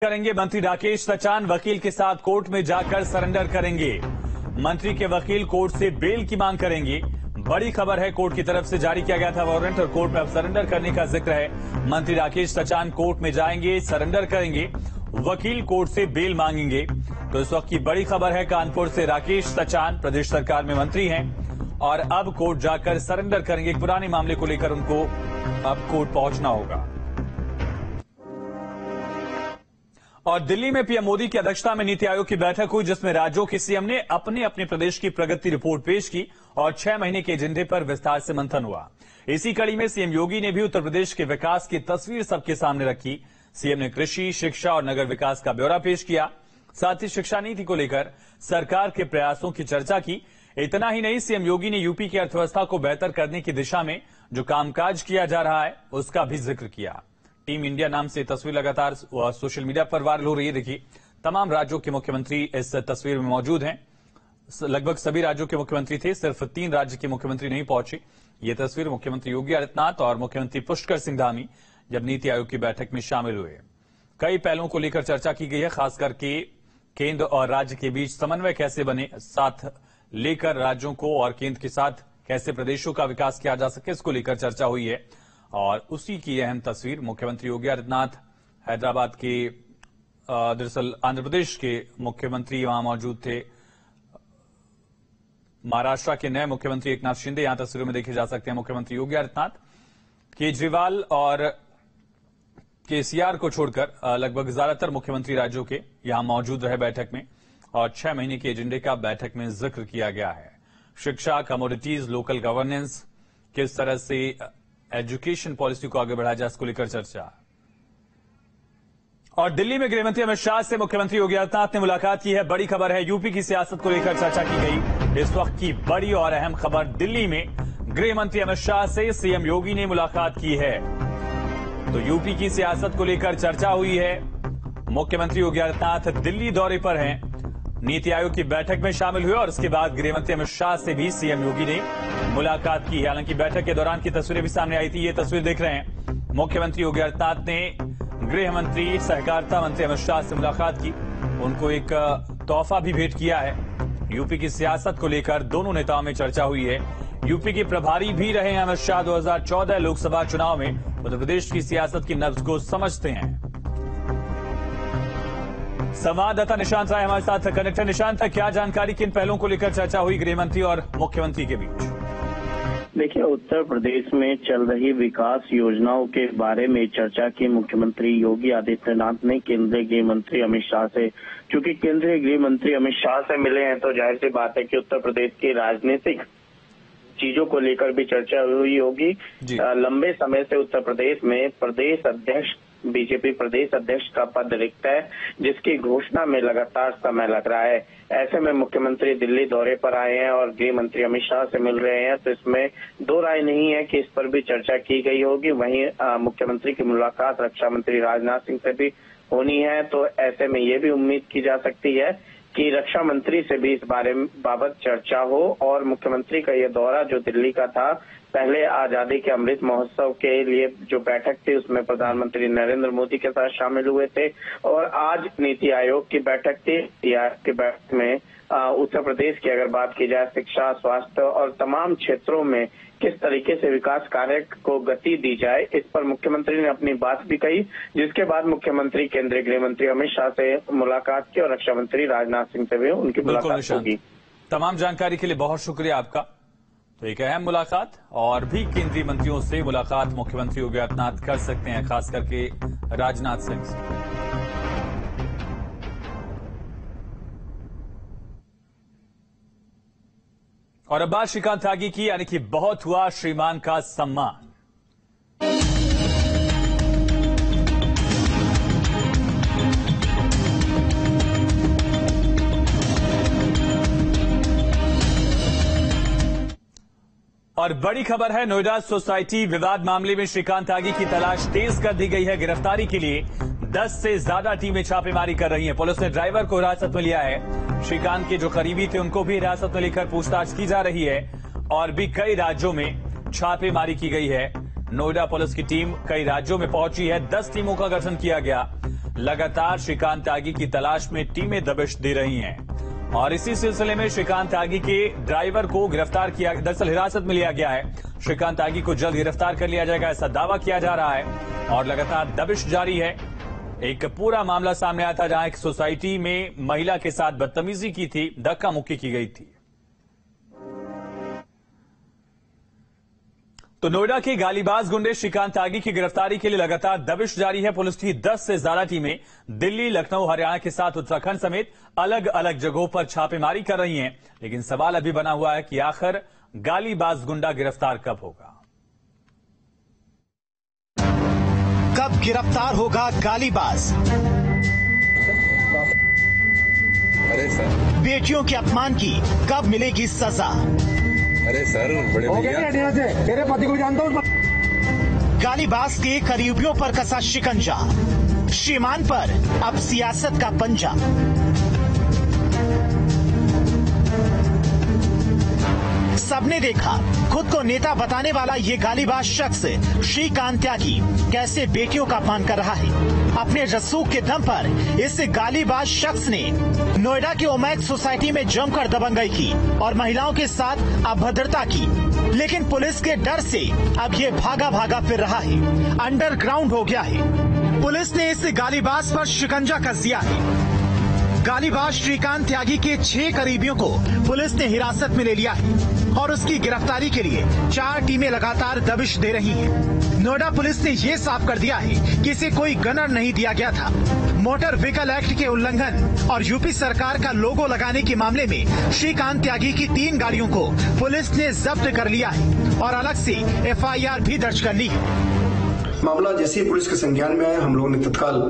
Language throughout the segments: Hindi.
करेंगे मंत्री राकेश सचान। वकील के साथ कोर्ट में जाकर सरेंडर करेंगे। मंत्री के वकील कोर्ट से बेल की मांग करेंगे। बड़ी खबर है, कोर्ट की तरफ से जारी किया गया था वारंट और कोर्ट में अब सरेंडर करने का जिक्र है। मंत्री राकेश सचान कोर्ट में जाएंगे, सरेंडर करेंगे, वकील कोर्ट से बेल मांगेंगे। तो इस वक्त की बड़ी खबर है, कानपुर से राकेश सचान प्रदेश सरकार में मंत्री हैं और अब कोर्ट जाकर सरेंडर करेंगे। एक पुराने मामले को लेकर उनको अब कोर्ट पहुंचना होगा। और दिल्ली में पीएम मोदी की अध्यक्षता में नीति आयोग की बैठक हुई, जिसमें राज्यों के सीएम ने अपने अपने प्रदेश की प्रगति रिपोर्ट पेश की और 6 महीने के एजेंडे पर विस्तार से मंथन हुआ। इसी कड़ी में सीएम योगी ने भी उत्तर प्रदेश के विकास की तस्वीर सबके सामने रखी। सीएम ने कृषि, शिक्षा और नगर विकास का ब्यौरा पेश किया। साथ ही शिक्षा नीति को लेकर सरकार के प्रयासों की चर्चा की। इतना ही नहीं, सीएम योगी ने यूपी की अर्थव्यवस्था को बेहतर करने की दिशा में जो कामकाज किया जा रहा है उसका भी जिक्र किया। टीम इंडिया नाम से तस्वीर लगातार सोशल मीडिया पर वायरल हो रही है। देखिए, तमाम राज्यों के मुख्यमंत्री इस तस्वीर में मौजूद हैं। लगभग सभी राज्यों के मुख्यमंत्री थे, सिर्फ 3 राज्य के मुख्यमंत्री नहीं पहुंचे। ये तस्वीर मुख्यमंत्री योगी आदित्यनाथ और मुख्यमंत्री पुष्कर सिंह धामी जब नीति आयोग की बैठक में शामिल हुए। कई पहलुओं को लेकर चर्चा की गई है, खास करके केंद्र और राज्य के बीच समन्वय कैसे बने, साथ लेकर राज्यों को और केंद्र के साथ कैसे प्रदेशों का विकास किया जा सके, इसको लेकर चर्चा हुई है। और उसी की अहम तस्वीर मुख्यमंत्री योगी आदित्यनाथ हैदराबाद के, दरअसल आंध्र प्रदेश के मुख्यमंत्री वहां मौजूद थे। महाराष्ट्र के नए मुख्यमंत्री एकनाथ शिंदे यहां तस्वीरों में देखे जा सकते हैं। मुख्यमंत्री योगी आदित्यनाथ, केजरीवाल और केसीआर को छोड़कर लगभग ज्यादातर मुख्यमंत्री राज्यों के यहां मौजूद रहे बैठक में और 6 महीने के एजेंडे का बैठक में जिक्र किया गया है। शिक्षा, कमोडिटीज, लोकल गवर्नेंस, किस तरह से एजुकेशन पॉलिसी को आगे बढ़ाया जाए, इसको लेकर चर्चा। और दिल्ली में गृहमंत्री अमित शाह से मुख्यमंत्री योगी आदित्यनाथ ने मुलाकात की है। बड़ी खबर है, यूपी की सियासत को लेकर चर्चा की गई। इस वक्त की बड़ी और अहम खबर, दिल्ली में गृहमंत्री अमित शाह से सीएम योगी ने मुलाकात की है। तो यूपी की सियासत को लेकर चर्चा हुई है। मुख्यमंत्री योगी आदित्यनाथ दिल्ली दौरे पर हैं, नीति आयोग की बैठक में शामिल हुए और उसके बाद गृहमंत्री अमित शाह से भी सीएम योगी ने मुलाकात की। हालांकि बैठक के दौरान की तस्वीरें भी सामने आई थी, ये तस्वीर देख रहे हैं। मुख्यमंत्री योगी आदित्यनाथ ने गृह मंत्री, सहकारिता मंत्री अमित शाह से मुलाकात की, उनको एक तोहफा भी भेंट किया है। यूपी की सियासत को लेकर दोनों नेताओं में चर्चा हुई है। यूपी के प्रभारी भी रहे हैं अमित शाह। 2014 लोकसभा चुनाव में उत्तर प्रदेश की सियासत की नब्ज को समझते हैं। संवाददाता निशांत राय हमारे साथ कनेक्टर। निशांत, क्या जानकारी, किन पहलुओं को लेकर चर्चा हुई गृहमंत्री और मुख्यमंत्री के बीच? देखिए, उत्तर प्रदेश में चल रही विकास योजनाओं के बारे में चर्चा की मुख्यमंत्री योगी आदित्यनाथ ने केंद्रीय गृह मंत्री अमित शाह से। चूंकि केंद्रीय गृह मंत्री अमित शाह से मिले हैं तो जाहिर सी बात है कि उत्तर प्रदेश की राजनीतिक चीजों को लेकर भी चर्चा हुई होगी। लंबे समय से उत्तर प्रदेश में प्रदेश अध्यक्ष, बीजेपी प्रदेश अध्यक्ष का पद रिक्त है, जिसकी घोषणा में लगातार समय लग रहा है। ऐसे में मुख्यमंत्री दिल्ली दौरे पर आए हैं और गृह मंत्री अमित शाह से मिल रहे हैं, तो इसमें दो राय नहीं है कि इस पर भी चर्चा की गई होगी। वहीं मुख्यमंत्री की मुलाकात रक्षा मंत्री राजनाथ सिंह से भी होनी है, तो ऐसे में ये भी उम्मीद की जा सकती है कि रक्षा मंत्री से भी इस बाबत चर्चा हो। और मुख्यमंत्री का यह दौरा जो दिल्ली का था, पहले आजादी के अमृत महोत्सव के लिए जो बैठक थी उसमें प्रधानमंत्री नरेंद्र मोदी के साथ शामिल हुए थे और आज नीति आयोग की बैठक थी। नीति आयोग की बैठक में उत्तर प्रदेश की अगर बात की जाए, शिक्षा, स्वास्थ्य और तमाम क्षेत्रों में किस तरीके से विकास कार्य को गति दी जाए, इस पर मुख्यमंत्री ने अपनी बात भी कही। जिसके बाद मुख्यमंत्री केंद्रीय गृह मंत्री अमित शाह से मुलाकात की और रक्षा मंत्री राजनाथ सिंह से भी उनकी मुलाकात होगी। तमाम जानकारी के लिए बहुत शुक्रिया आपका। तो एक अहम मुलाकात, और भी केंद्रीय मंत्रियों से मुलाकात मुख्यमंत्री योगी आदित्यनाथ कर सकते हैं, खास करके राजनाथ सिंह से। और अब बात श्रीकांत त्यागी की, यानी कि बहुत हुआ श्रीमान का सम्मान। और बड़ी खबर है, नोएडा सोसाइटी विवाद मामले में श्रीकांत त्यागी की तलाश तेज कर दी गई है। गिरफ्तारी के लिए 10 से ज्यादा टीमें छापेमारी कर रही हैं। पुलिस ने ड्राइवर को हिरासत में लिया है। श्रीकांत के जो करीबी थे उनको भी हिरासत में लेकर पूछताछ की जा रही है और भी कई राज्यों में छापेमारी की गई है। नोएडा पुलिस की टीम कई राज्यों में पहुंची है। 10 टीमों का गठन किया गया। लगातार श्रीकांत त्यागी की तलाश में टीमें दबिश दे रही हैं और इसी सिलसिले में श्रीकांत त्यागी के ड्राइवर को गिरफ्तार किया, दरअसल हिरासत में लिया गया है। श्रीकांत त्यागी को जल्द गिरफ्तार कर लिया जाएगा, ऐसा दावा किया जा रहा है और लगातार दबिश जारी है। एक पूरा मामला सामने आया था जहां एक सोसाइटी में महिला के साथ बदतमीजी की थी, धक्का मुक्की की गई थी। तो नोएडा के गालीबाज गुंडे श्रीकांत त्यागी की गिरफ्तारी के लिए लगातार दबिश जारी है। पुलिस की 10 से ज्यादा टीमें दिल्ली, लखनऊ, हरियाणा के साथ उत्तराखंड समेत अलग अलग जगहों पर छापेमारी कर रही हैं। लेकिन सवाल अभी बना हुआ है कि आखिर गालीबाज गुंडा गिरफ्तार कब होगा। कब गिरफ्तार होगा गालीबाज? अरे सर, बेटियों के अपमान की कब मिलेगी सजा? अरे सर, बड़े भैया, तेरे पति को जानता हूँ। गालीबाज के करीबियों पर कसा शिकंजा, श्रीमान पर अब सियासत का पंजा। सबने देखा खुद को नेता बताने वाला ये गालीबाज शख्स श्रीकांत त्यागी कैसे बेटियों का अपमान कर रहा है। अपने रसूख के दम पर इस गालीबाज शख्स ने नोएडा के ओमैक्स सोसाइटी में जमकर दबंगई की और महिलाओं के साथ अभद्रता की। लेकिन पुलिस के डर से अब ये भागा भागा फिर रहा है, अंडरग्राउंड हो गया है। पुलिस ने इस गालीबाज पर शिकंजा कस दिया है। गालीबाज श्रीकांत त्यागी के 6 करीबियों को पुलिस ने हिरासत में ले लिया है और उसकी गिरफ्तारी के लिए 4 टीमें लगातार दबिश दे रही हैं। नोएडा पुलिस ने ये साफ कर दिया है कि इसे कोई गनर नहीं दिया गया था। मोटर व्हीकल एक्ट के उल्लंघन और यूपी सरकार का लोगो लगाने के मामले में श्रीकांत त्यागी की 3 गाड़ियों को पुलिस ने जब्त कर लिया है और अलग से FIR भी दर्ज कर ली है। मामला जैसे ही पुलिस के संज्ञान में आया, हम लोगों ने तत्काल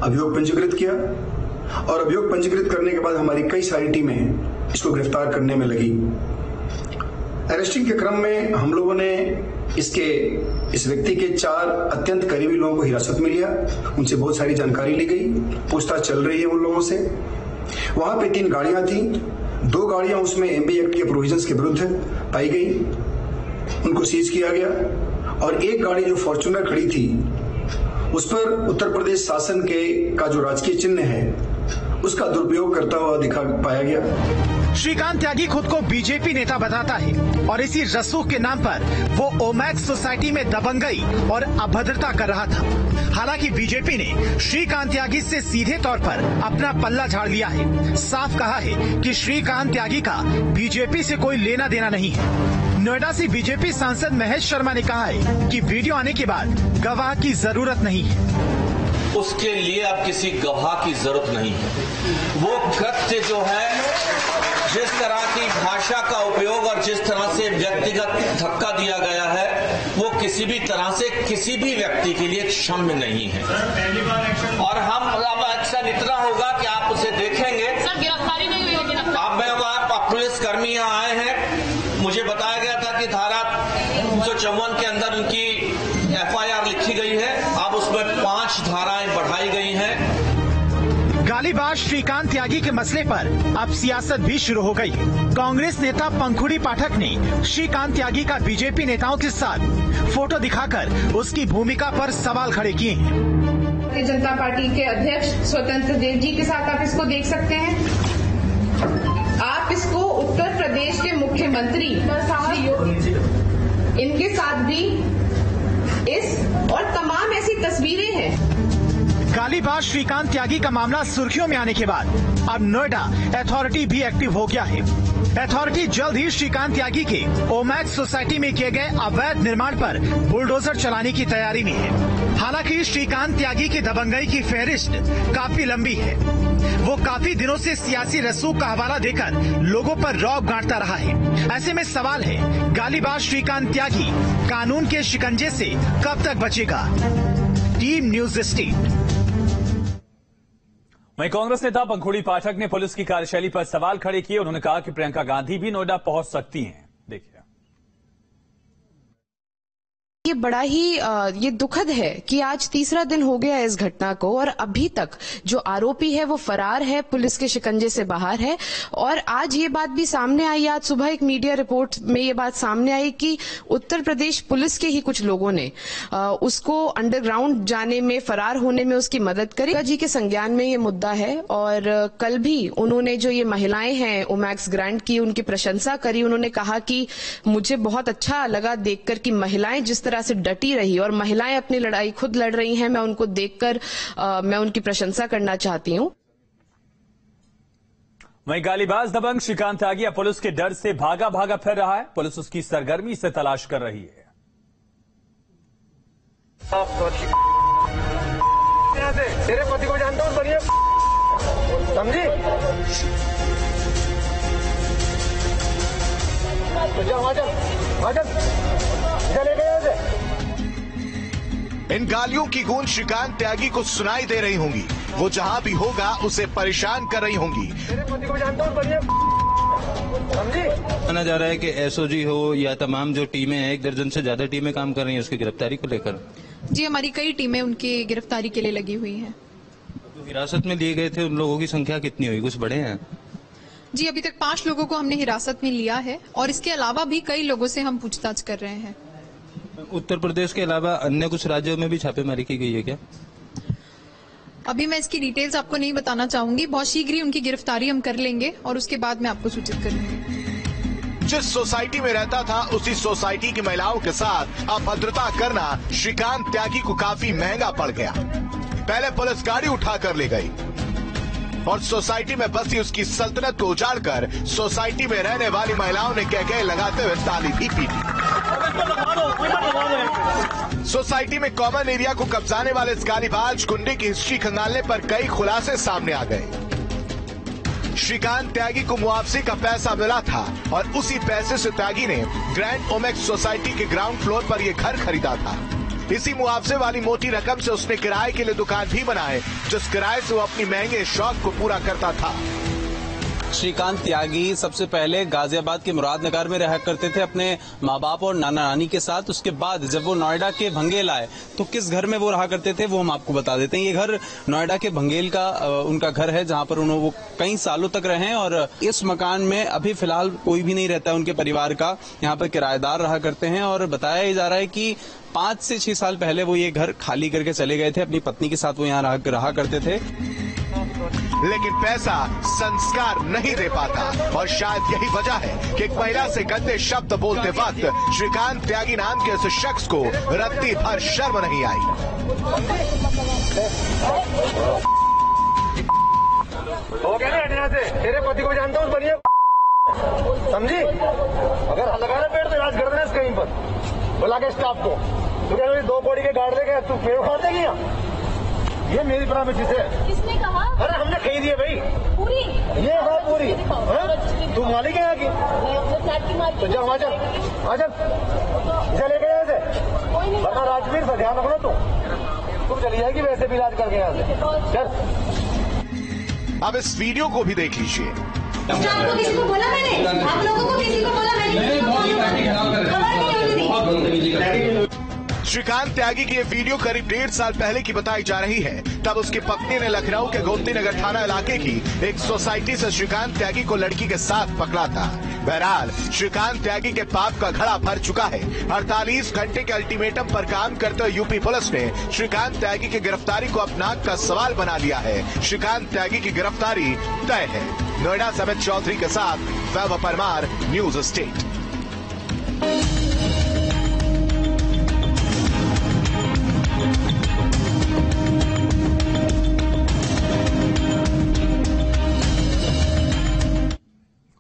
अभियोग पंजीकृत किया और अभियोग पंजीकृत करने के बाद हमारी कई सारी टीमें इसको गिरफ्तार करने में लगी। अरेस्टिंग के क्रम में हम लोगों ने इस व्यक्ति के 4 अत्यंत करीबी लोगों को हिरासत में लिया। उनसे बहुत सारी जानकारी ली गई, पूछताछ चल रही है उन लोगों से। वहां पे 3 गाड़ियां थी, 2 गाड़ियां उसमें MB एक्ट के प्रोविजंस के विरुद्ध पाई गई, उनको सीज किया गया और एक गाड़ी जो फॉर्च्यूनर खड़ी थी उस पर उत्तर प्रदेश शासन का जो राजकीय चिन्ह है उसका दुरुपयोग करता हुआ दिखा पाया गया। श्रीकांत त्यागी खुद को बीजेपी नेता बताता है और इसी रसूख के नाम पर वो ओमैक्स सोसाइटी में दबंगई और अभद्रता कर रहा था। हालांकि बीजेपी ने श्रीकांत त्यागी से सीधे तौर पर अपना पल्ला झाड़ लिया है। साफ कहा है कि श्रीकांत त्यागी का बीजेपी से कोई लेना देना नहीं है। नोएडा से बीजेपी सांसद महेश शर्मा ने कहा है कि वीडियो आने के बाद गवाह की जरूरत नहीं है। उसके लिए अब किसी गवाह की जरूरत नहीं है। वो कृत्य जो है, जिस तरह की भाषा का उपयोग और जिस तरह से व्यक्तिगत धक्का दिया गया है, वो किसी भी तरह से किसी भी व्यक्ति के लिए क्षम्य नहीं है। और हम अब एक्शन इतना होगा कि आप उसे देखेंगे। सर, गिरफ्तारी नहीं हुई होगी ना? अब पुलिस कर्मी यहाँ आए हैं, मुझे बताया गया था कि धारा 354 के अंदर उनकी FIR लिखी गई है। अब उसमें 5 धाराएं बढ़ाई गई हैं। गालीबाज श्रीकांत त्यागी के मसले पर अब सियासत भी शुरू हो गई। कांग्रेस नेता पंखुड़ी पाठक ने श्रीकांत त्यागी का बीजेपी नेताओं के साथ फोटो दिखाकर उसकी भूमिका पर सवाल खड़े किए हैं। भारतीय जनता पार्टी के अध्यक्ष स्वतंत्र देव जी के साथ आप इसको देख सकते हैं। आप इसको उत्तर प्रदेश के मुख्यमंत्री इनके साथ भी और तमाम ऐसी तस्वीरें हैं। गालीबाज श्रीकांत त्यागी का मामला सुर्खियों में आने के बाद अब नोएडा अथॉरिटी भी एक्टिव हो गया है। अथॉरिटी जल्द ही श्रीकांत त्यागी के ओमैक्स सोसाइटी में किए गए अवैध निर्माण पर बुलडोजर चलाने की तैयारी में है। हालांकि श्रीकांत त्यागी की दबंगई की फहरिस्त काफी लंबी है। वो काफी दिनों से सियासी रसूख का हवाला देकर लोगों पर रौब गांठता रहा है। ऐसे में सवाल है, गालीबाज श्रीकांत त्यागी कानून के शिकंजे से कब तक बचेगा? Team news state. वहीं कांग्रेस नेता पंखुड़ी पाठक ने पुलिस की कार्यशैली पर सवाल खड़े किए। उन्होंने कहा कि प्रियंका गांधी भी नोएडा पहुंच सकती हैं। देखिए। ये बड़ा ही ये दुखद है कि आज तीसरा दिन हो गया इस घटना को और अभी तक जो आरोपी है वो फरार है, पुलिस के शिकंजे से बाहर है। और आज ये बात भी सामने आई, आज सुबह एक मीडिया रिपोर्ट में ये बात सामने आई कि उत्तर प्रदेश पुलिस के ही कुछ लोगों ने उसको अंडरग्राउंड जाने में, फरार होने में उसकी मदद करी। जी के संज्ञान में ये मुद्दा है और कल भी उन्होंने जो ये महिलाएं हैं ओमैक्स ग्रांट की, उनकी प्रशंसा करी। उन्होंने कहा कि मुझे बहुत अच्छा लगा देखकर कि महिलाएं जिस तरह से डटी रही और महिलाएं अपनी लड़ाई खुद लड़ रही हैं, मैं उनको देखकर मैं उनकी प्रशंसा करना चाहती हूं। वहीं गालीबाज दबंग श्रीकांत त्यागी पुलिस के डर से भागा भागा फिर रहा है। पुलिस उसकी सरगर्मी से तलाश कर रही है। तेरे पति को जानता हूँ, बढ़िया समझी? इन गालियों की गूंज श्रीकांत त्यागी को सुनाई दे रही होंगी। वो जहां भी होगा उसे परेशान कर रही होंगी। तेरे पति को जानता हूँ, बढ़िया समझी? माना जा रहा है कि एसओजी हो या तमाम जो टीमें हैं, 1 दर्जन से ज्यादा टीमें काम कर रही हैं उसकी गिरफ्तारी को लेकर। जी, हमारी कई टीमें उनकी गिरफ्तारी के लिए लगी हुई हैं। तो हिरासत में लिए गए थे उन लोगों की संख्या कितनी हुई, कुछ बढ़े हैं? जी, अभी तक 5 लोगों को हमने हिरासत में लिया है और इसके अलावा भी कई लोगों से हम पूछताछ कर रहे हैं। उत्तर प्रदेश के अलावा अन्य कुछ राज्यों में भी छापेमारी की गई है क्या? अभी मैं इसकी डिटेल्स आपको नहीं बताना चाहूंगी। बहुत शीघ्र ही उनकी गिरफ्तारी हम कर लेंगे और उसके बाद मैं आपको सूचित करूंगी। जिस सोसाइटी में रहता था उसी सोसाइटी की महिलाओं के साथ अभद्रता करना श्रीकांत त्यागी को काफी महंगा पड़ गया। पहले पुलिस गाड़ी उठाकर ले गई और सोसाइटी में बसी उसकी सल्तनत को उजाड़कर सोसाइटी में रहने वाली महिलाओं ने कह लगाते हुए ताली भी पीटी। सोसाइटी में कॉमन एरिया को कब्जाने वाले इस गालीबाज गुंडे की हिस्ट्री खंगालने पर कई खुलासे सामने आ गए। श्रीकांत त्यागी को मुआवजे का पैसा मिला था और उसी पैसे से त्यागी ने ग्रैंड ओमेक्स सोसाइटी के ग्राउंड फ्लोर पर यह घर खरीदा था। इसी मुआवजे वाली मोटी रकम से उसने किराए के लिए दुकान भी बनाए, जिस किराए से वो अपनी महंगे शौक को पूरा करता था। श्रीकांत त्यागी सबसे पहले गाजियाबाद के मुरादनगर में रहा करते थे अपने माँ बाप और नाना नानी के साथ। उसके बाद जब वो नोएडा के भंगेल आए तो किस घर में वो रहा करते थे वो हम आपको बता देते हैं। ये घर नोएडा के भंगेल का उनका घर है, जहाँ पर वो कई सालों तक रहे और इस मकान में अभी फिलहाल कोई भी नहीं रहता है उनके परिवार का। यहाँ पर किराएदार रहा करते हैं और बताया जा रहा है कि 5 से 6 साल पहले वो ये घर खाली करके चले गए थे। अपनी पत्नी के साथ वो यहाँ रहा करते थे, लेकिन पैसा संस्कार नहीं दे पाता और शायद यही वजह है कि एक महिला से गंदे शब्द बोलते वक्त श्रीकांत त्यागी नाम के इस शख्स को रत्ती भर शर्म नहीं आई। हो गया ना हटना से, तेरे पति को जानता हूँ, बढ़िया समझी? अगर लगाना पेड़ तो इलाज कर देना कहीं पर, बुला के स्टाफ को। तू क्या 2 कौड़ी के गाड़ देगा, तू पेड़ उखाड़ देगी यहाँ? ये मेरी प्रॉपर्टी है। किसने कहा? अरे हमने खरीदी है भाई पूरी। ये है पूरी। तू मालिक है यहाँ की? तो जा वहाँ चल, इसे लेके यहाँ से, वरना राजवीर से ध्यान रखना। तुम चली जाएगी वैसे भी इलाज करके यहाँ से। चल, अब इस वीडियो को भी देख लीजिए। आपको किसी को बोला मैंने? आप लोगों को किसी को बोला मैंने? श्रीकांत त्यागी की ये वीडियो करीब 1.5 साल पहले की बताई जा रही है। तब उसकी पत्नी ने लखनऊ के गोमती नगर थाना इलाके की एक सोसाइटी से श्रीकांत त्यागी को लड़की के साथ पकड़ा था। बहरहाल श्रीकांत त्यागी के पाप का घड़ा भर चुका है। 48 घंटे के अल्टीमेटम पर काम करते हुए यूपी पुलिस ने श्रीकांत त्यागी की गिरफ्तारी को अपना का सवाल बना लिया है। श्रीकांत त्यागी की गिरफ्तारी तय है। नोएडा से अमित चौधरी के साथ वैभव परमार, न्यूज स्टेट।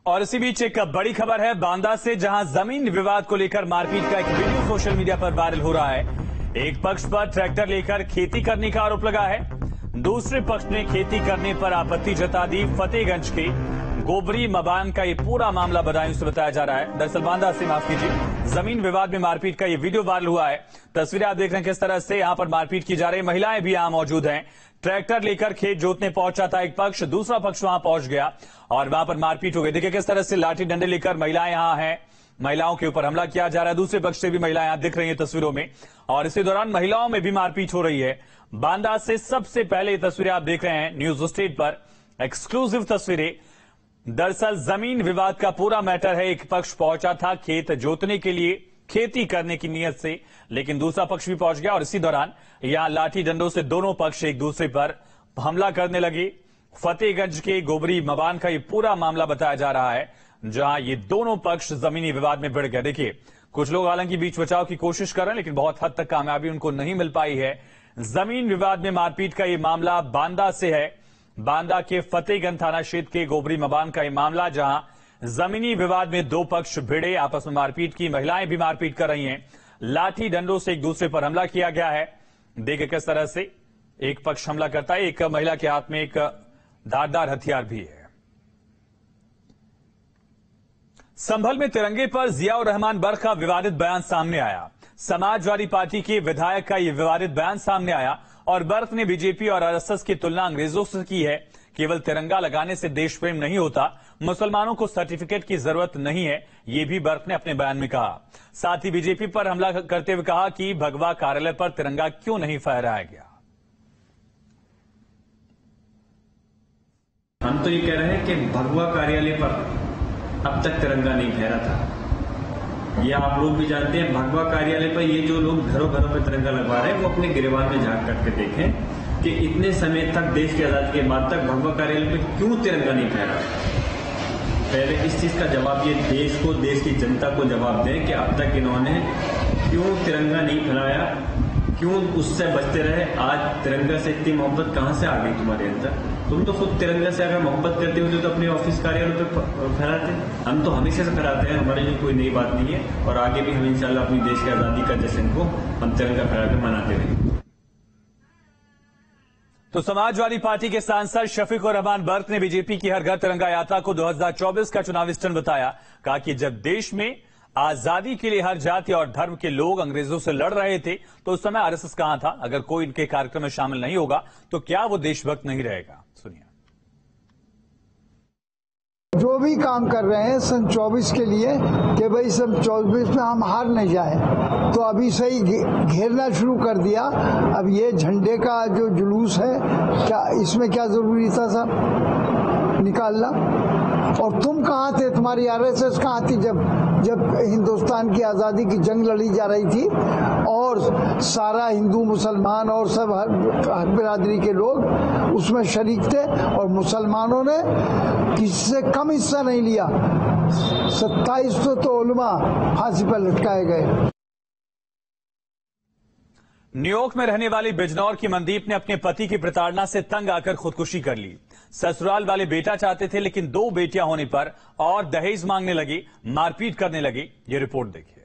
और इसी बीच एक बड़ी खबर है बांदा से, जहां जमीन विवाद को लेकर मारपीट का एक वीडियो सोशल मीडिया पर वायरल हो रहा है। एक पक्ष पर ट्रैक्टर लेकर खेती करने का आरोप लगा है, दूसरे पक्ष ने खेती करने पर आपत्ति जता दी। फतेहगंज के गोबरी मबान का ये पूरा मामला बदायूं से बताया जा रहा है। दरअसल बांदा से, माफ कीजिए, जमीन विवाद में मारपीट का ये वीडियो वायरल हुआ है। तस्वीरें आप देख रहे हैं किस तरह से यहां पर मारपीट की जा रही है। महिलाएं भी यहां मौजूद हैं। ट्रैक्टर लेकर खेत जोतने पहुंचा था एक पक्ष, दूसरा पक्ष वहां पहुंच गया और वहां पर मारपीट हो गई। देखिए किस तरह से लाठी डंडे लेकर महिलाएं यहां हैं, महिलाओं के ऊपर हमला किया जा रहा है। दूसरे पक्ष से भी महिलाएं यहां दिख रही हैं तस्वीरों में और इसी दौरान महिलाओं में भी मारपीट हो रही है। बांदा से सबसे पहले ये तस्वीरें आप देख रहे हैं न्यूज स्टेट पर, एक्सक्लूसिव तस्वीरें। दरअसल जमीन विवाद का पूरा मैटर है। एक पक्ष पहुंचा था खेत जोतने के लिए, खेती करने की नीयत से, लेकिन दूसरा पक्ष भी पहुंच गया और इसी दौरान यहां लाठी डंडों से दोनों पक्ष एक दूसरे पर हमला करने लगे। फतेहगंज के गोबरी मबान का ये पूरा मामला बताया जा रहा है, जहां ये दोनों पक्ष जमीनी विवाद में भिड़ गए। देखिए कुछ लोग हालांकि बीच बचाव की कोशिश कर रहे हैं, लेकिन बहुत हद तक कामयाबी उनको नहीं मिल पाई है। जमीन विवाद में मारपीट का ये मामला बांदा से है, बांदा के फतेहगंज थाना क्षेत्र के गोबरी मबान का ये मामला, जहां जमीनी विवाद में दो पक्ष भिड़े, आपस में मारपीट की, महिलाएं भी मारपीट कर रही हैं, लाठी डंडों से एक दूसरे पर हमला किया गया है। देखिए किस तरह से एक पक्ष हमला करता है, एक महिला के हाथ में एक धारदार हथियार भी है। संभल में तिरंगे पर जियाउर रहमान बर्क का विवादित बयान सामने आया। समाजवादी पार्टी के विधायक का यह विवादित बयान सामने आया और बर्क ने बीजेपी और आरएसएस की तुलना अंग्रेजों से की है। केवल तिरंगा लगाने से देश प्रेम नहीं होता, मुसलमानों को सर्टिफिकेट की जरूरत नहीं है, ये भी बर्क ने अपने बयान में कहा। साथ ही बीजेपी पर हमला करते हुए कहा कि भगवा कार्यालय पर तिरंगा क्यों नहीं फहराया गया। हम तो ये कह रहे हैं कि भगवा कार्यालय पर अब तक तिरंगा नहीं फहरा था। ये आप लोग भी जानते हैं, भगवा कार्यालय पर ये जो लोग घरों घरों पर तिरंगा लगवा रहे हैं, वो अपने गिरबान में झांक करके देखें कि इतने समय तक, देश की आजादी के बाद तक भगवा कार्यालय पर क्यों तिरंगा नहीं फहरा। पहले इस चीज का जवाब ये देश को, देश की जनता को जवाब दें कि अब तक इन्होंने क्यों तिरंगा नहीं फहराया, क्यों उससे बचते रहे। आज तिरंगा से इतनी मोहब्बत कहां से आ गई तुम्हारे अंदर? तुम तो खुद तिरंगा से अगर मोहब्बत करते होते तो अपने ऑफिस कार्यालय पे फहराते। हम तो हमेशा से फहराते हैं, हमारे लिए कोई नई बात नहीं है और आगे भी हम इंशाल्लाह अपनी देश की आजादी का जश्न को हम तिरंगा फहरा के मनाते रहेंगे। तो समाजवादी पार्टी के सांसद शफीकुर रहमान बर्क ने बीजेपी की हर घर तिरंगा यात्रा को 2024 का चुनावी स्टंट बताया। कहा कि जब देश में आजादी के लिए हर जाति और धर्म के लोग अंग्रेजों से लड़ रहे थे तो उस समय आरएसएस कहां था? अगर कोई इनके कार्यक्रम में शामिल नहीं होगा तो क्या वो देशभक्त नहीं रहेगा? सुनिए। जो भी काम कर रहे हैं सन 24 के लिए कि भाई सन 24 में हम हार नहीं जाए, तो अभी से ही घेरना शुरू कर दिया। अब ये झंडे का जो जुलूस है, क्या इसमें क्या जरूरी था सर निकालना? और तुम कहाँ थे, तुम्हारी आरएसएस कहाँ थी जब हिंदुस्तान की आजादी की जंग लड़ी जा रही थी और सारा हिंदू मुसलमान और सब हर बिरादरी के लोग उसमें शरीक थे और मुसलमानों ने किसी से कम हिस्सा नहीं लिया। 27 तो उलमा फांसी पर लटकाए गए। न्यूयॉर्क में रहने वाली बिजनौर की मनदीप ने अपने पति की प्रताड़ना से तंग आकर खुदकुशी कर ली। ससुराल वाले बेटा चाहते थे, लेकिन 2 बेटियां होने पर और दहेज मांगने लगी, मारपीट करने लगी। ये रिपोर्ट देखिए।